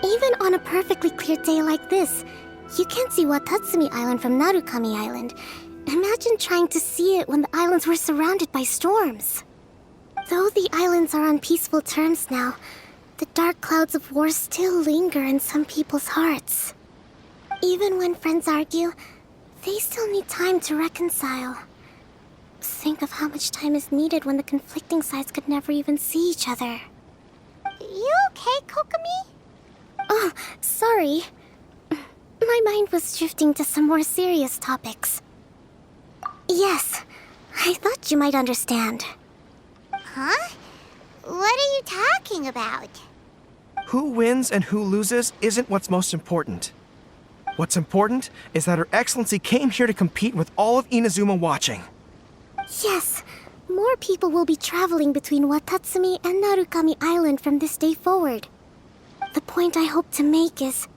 Speaker 2: Even on a perfectly clear day like this, you can't see Watatsumi Island from Narukami Island. Imagine trying to see it when the islands were surrounded by storms. Though the islands are on peaceful terms now, the dark clouds of war still linger in some people's hearts. Even when friends argue, they still need time to reconcile. Think of how much time is needed when the conflicting sides could never even see each other.
Speaker 1: You okay, Kokomi?
Speaker 2: Oh, sorry. My mind was drifting to some more serious topics. Yes, I thought you might understand.
Speaker 1: Huh? What are you talking about?
Speaker 21: Who wins and who loses isn't what's most important. What's important is that Her Excellency came here to compete with all of Inazuma watching.
Speaker 2: Yes, more people will be traveling between Watatsumi and Narukami Island from this day forward. The point I hope to make is,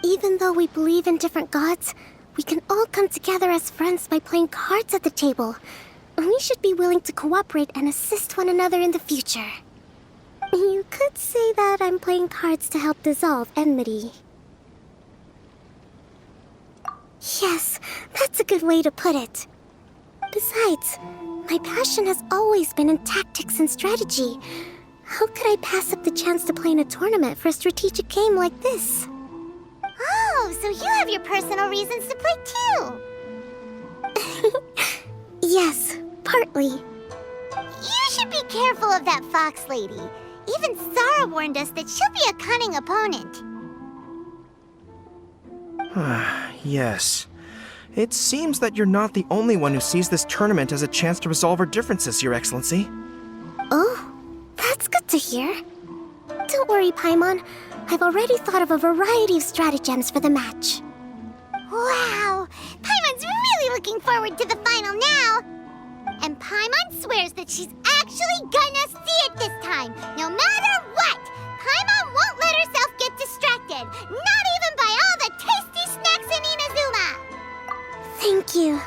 Speaker 2: even though we believe in different gods, we can all come together as friends by playing cards at the table. We should be willing to cooperate and assist one another in the future. You could say that I'm playing cards to help dissolve enmity. Yes, that's a good way to put it. Besides, my passion has always been in tactics and strategy. How could I pass up the chance to play in a tournament for a strategic game like this?
Speaker 1: Oh, so you have your personal reasons to play too.
Speaker 2: Yes, partly.
Speaker 1: You should be careful of that fox lady. Even Sarah warned us that she'll be a cunning opponent.
Speaker 21: Yes. It seems that you're not the only one who sees this tournament as a chance to resolve our differences, Your Excellency.
Speaker 2: Oh, that's good to hear. Don't worry, Paimon. I've already thought of a variety of stratagems for the match.
Speaker 1: Wow! Paimon's really looking forward to the final now! And Paimon swears that she's actually gonna see it this time, no matter what! Paimon won't let herself get distracted, not even by all the tasty snacks in Inazuma!
Speaker 2: Thank you.